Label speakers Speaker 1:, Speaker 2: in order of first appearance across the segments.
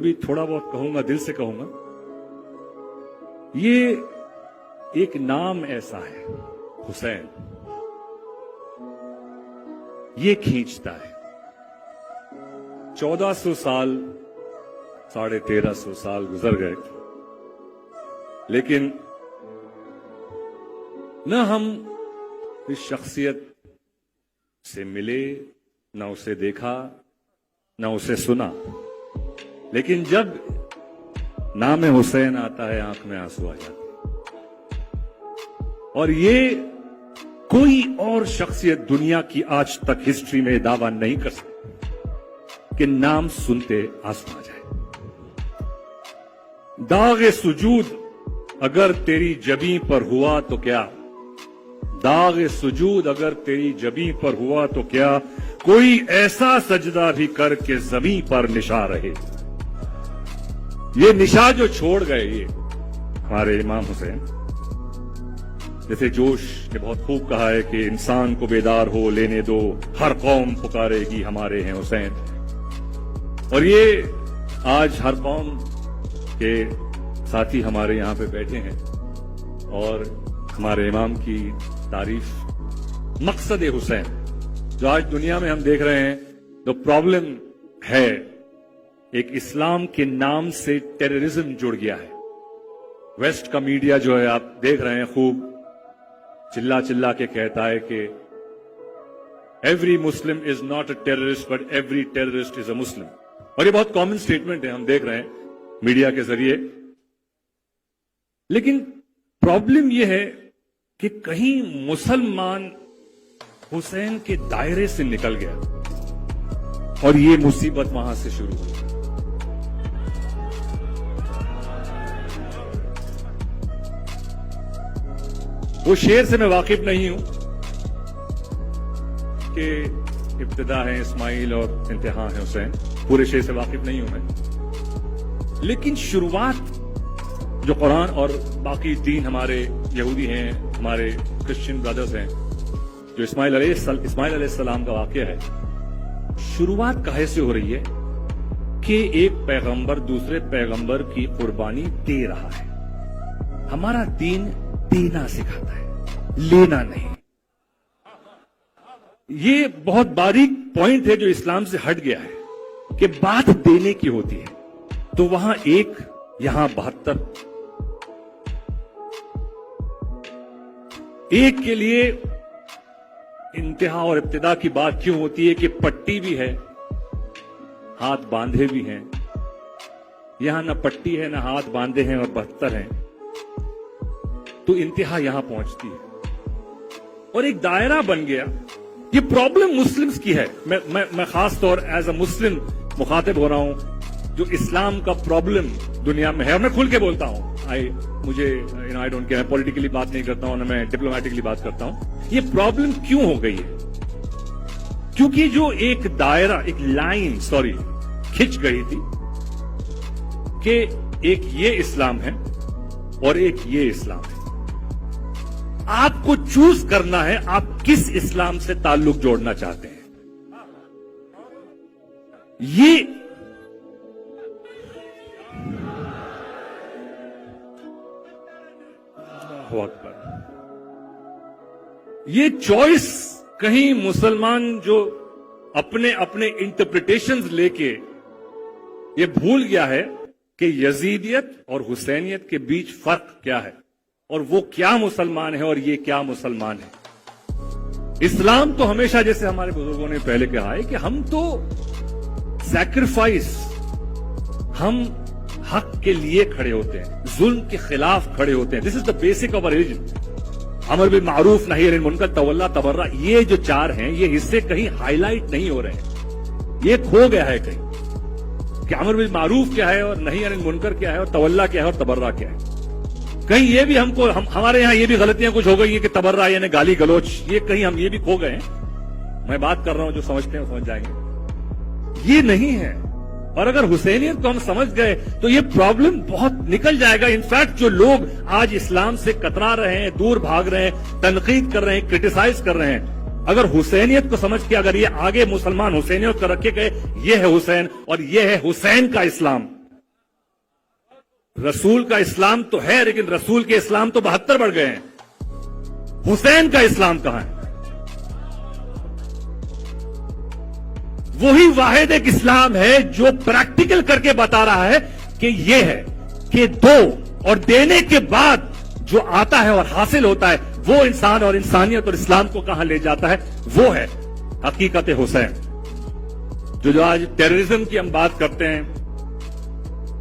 Speaker 1: भी थोड़ा बहुत कहूंगा, दिल से कहूंगा, ये एक नाम ऐसा है हुसैन, ये खींचता है। 1400 साल 1350 साल गुजर गए, लेकिन न हम इस शख्सियत से मिले, न उसे देखा, न उसे सुना, लेकिन जब नाम हुसैन आता है आंख में आंसू आ जाते हैं। और ये कोई और शख्सियत दुनिया की आज तक हिस्ट्री में दावा नहीं कर सकती कि नाम सुनते आंसू आ जाए। दाग सुजूद अगर तेरी जबीं पर हुआ तो क्या, दाग सुजूद अगर तेरी जबीं पर हुआ तो क्या, कोई ऐसा सजदा भी कर के जमीन पर निशा रहे। ये निशा जो छोड़ गए ये हमारे इमाम हुसैन, जैसे जोश ने बहुत खूब कहा है कि इंसान को बेदार हो लेने दो, हर कौम पुकारेगी हमारे हैं हुसैन। और ये आज हर कौम के साथी हमारे यहां पे बैठे हैं और हमारे इमाम की तारीफ मकसद हुसैन जो आज दुनिया में हम देख रहे हैं, तो प्रॉब्लम है एक इस्लाम के नाम से टेररिज्म जुड़ गया है। वेस्ट का मीडिया जो है आप देख रहे हैं, खूब चिल्ला चिल्ला के कहता है कि every Muslim is not a terrorist but every terrorist is a Muslim. और ये बहुत कॉमन स्टेटमेंट है, हम देख रहे हैं मीडिया के जरिए। लेकिन प्रॉब्लम यह है कि कहीं मुसलमान हुसैन के दायरे से निकल गया और ये मुसीबत वहां से शुरू हुई। वो शेर से मैं वाकिफ नहीं हूं कि इब्तिदा है इस्माइल और इंतहा है हुसैन, पूरे शेर से वाकिफ नहीं हूं मैं। लेकिन शुरुआत जो कुरान और बाकी दीन, हमारे यहूदी हैं, हमारे क्रिश्चियन ब्रदर्स हैं, जो इस्माइल अलैहिस्सलाम का वाक़या है, शुरुआत काहे से हो रही है कि एक पैगंबर दूसरे पैगंबर की कुर्बानी दे रहा है। हमारा दीन देना सिखाता है, लेना नहीं। ये बहुत बारीक पॉइंट है जो इस्लाम से हट गया है कि बात देने की होती है। तो वहां एक, यहां 72, एक के लिए इंतहा और इब्तिदा की बात क्यों होती है कि पट्टी भी है, हाथ बांधे भी हैं। यहां ना पट्टी है, ना हाथ बांधे हैं और 72 हैं, तो इंतहा यहां पहुंचती है और एक दायरा बन गया। ये प्रॉब्लम मुस्लिम्स की है। मैं खास तौर एज अ मुस्लिम मुखातिब हो रहा हूं, जो इस्लाम का प्रॉब्लम दुनिया में है, और मैं खुल के बोलता हूं। आई डोंट केयर, मैं पॉलिटिकली बात नहीं करता हूं, ना मैं डिप्लोमेटिकली बात करता हूं। ये प्रॉब्लम क्यों हो गई है? क्योंकि जो एक दायरा, एक लाइन खिंच गई थी कि एक ये इस्लाम है और एक ये इस्लाम है। आपको चूज करना है आप किस इस्लाम से ताल्लुक जोड़ना चाहते हैं। ये ये चॉइस कहीं मुसलमान जो अपने अपने इंटरप्रिटेशंस लेके ये भूल गया है कि यजीदियत और हुसैनियत के बीच फर्क क्या है, और वो क्या मुसलमान है और ये क्या मुसलमान है। इस्लाम तो हमेशा, जैसे हमारे बुजुर्गों ने पहले कहा है, कि हम तो सैक्रिफाइस, हम हक के लिए खड़े होते हैं, जुल्म के खिलाफ खड़े होते हैं। This is the basic of religion. अमर बिल मारूफ नही अनिल मुनकर तवल्ला तबर्रा, ये जो चार हैं, ये हिस्से कहीं हाईलाइट नहीं हो रहे हैं। ये खो गया है कहीं कि अमर बिल मारूफ क्या है और नही अनिल मुनकर क्या है और तवल्ला क्या है और तबर्रा क्या है। कहीं ये भी हमारे यहां ये भी गलतियां कुछ हो गई है कि तबर्रा यानी गाली गलोच, ये कहीं हम ये भी खो गए हैं। मैं बात कर रहा हूं, जो समझते हैं समझ जाएंगे। ये नहीं है। और अगर हुसैनियत को हम समझ गए तो ये प्रॉब्लम बहुत निकल जाएगा। इनफैक्ट जो लोग आज इस्लाम से कतरा रहे हैं, दूर भाग रहे हैं, तनकीद कर रहे हैं, क्रिटिसाइज कर रहे हैं, अगर हुसैनियत को समझ के अगर ये आगे मुसलमान हुसैनियत को रखे गए, ये है हुसैन और ये है हुसैन का इस्लाम, रसूल का इस्लाम तो है, लेकिन रसूल के इस्लाम तो 72 बढ़ गए हैं। हुसैन का इस्लाम कहां है? वही वाहिद एक इस्लाम है जो प्रैक्टिकल करके बता रहा है कि यह है कि दो और देने के बाद जो आता है और हासिल होता है वो इंसान और इंसानियत और इस्लाम को कहां ले जाता है, वो है हकीकत हुसैन। जो आज टेररिज्म की हम बात करते हैं,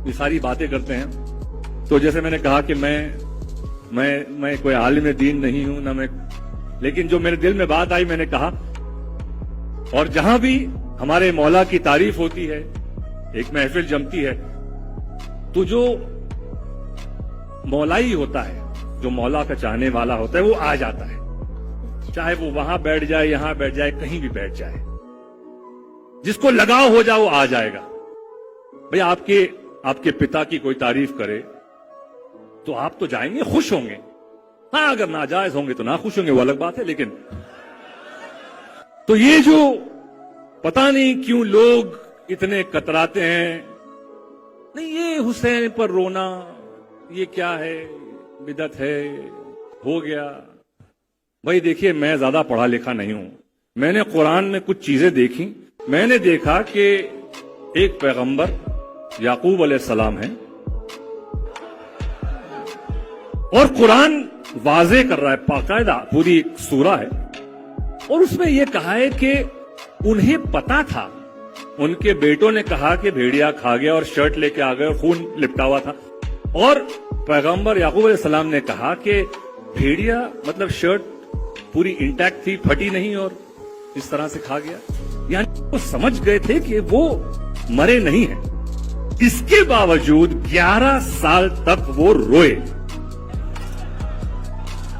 Speaker 1: ये सारी बातें करते हैं, तो जैसे मैंने कहा कि मैं कोई आलिम दीन नहीं हूं ना मैं, लेकिन जो मेरे दिल में बात आई मैंने कहा, और जहां भी हमारे मौला की तारीफ होती है, एक महफिल जमती है, तो जो मौलाई होता है, जो मौला का चाहने वाला होता है, वो आ जाता है, चाहे वो वहां बैठ जाए, यहां बैठ जाए, कहीं भी बैठ जाए, जिसको लगाव हो जाए वो आ जाएगा। भाई आपके पिता की कोई तारीफ करे तो आप तो जाएंगे, खुश होंगे। हाँ, अगर नाजायज होंगे तो ना खुश होंगे, वो अलग बात है। लेकिन तो ये जो पता नहीं क्यों लोग इतने कतराते हैं, नहीं ये हुसैन पर रोना ये क्या है, बिदअत है, हो गया। भाई देखिए, मैं ज्यादा पढ़ा लिखा नहीं हूं, मैंने कुरान में कुछ चीजें देखी। मैंने देखा कि एक पैगंबर याकूब अलैहिस्सलाम है, और कुरान वाज़े कर रहा है, बाकायदा पूरी एक सूरा है, और उसमें यह कहा है कि उन्हें पता था, उनके बेटों ने कहा कि भेड़िया खा गया और शर्ट लेके आ गए और खून लिपटा हुआ था, और पैगंबर याकूब अलैहिस्सलाम ने कहा कि भेड़िया मतलब शर्ट पूरी इंटैक्ट थी, फटी नहीं, और इस तरह से खा गया। यानी वो समझ गए थे कि वो मरे नहीं हैं। इसके बावजूद 11 साल तक वो रोए,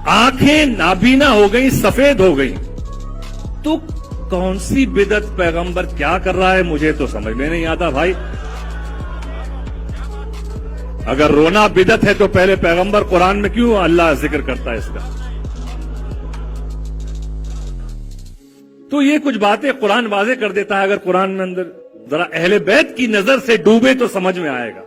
Speaker 1: आंखें नाबीना हो गई, सफेद हो गई। तो कौन सी बिदअत पैगंबर क्या कर रहा है, मुझे तो समझ में नहीं आता भाई। अगर रोना बिदअत है तो पहले पैगंबर कुरान में क्यों अल्लाह जिक्र करता है इसका? तो ये कुछ बातें कुरान वाज़े कर देता है। अगर कुरान में अंदर जरा अहले बैत की नजर से डूबे तो समझ में आएगा।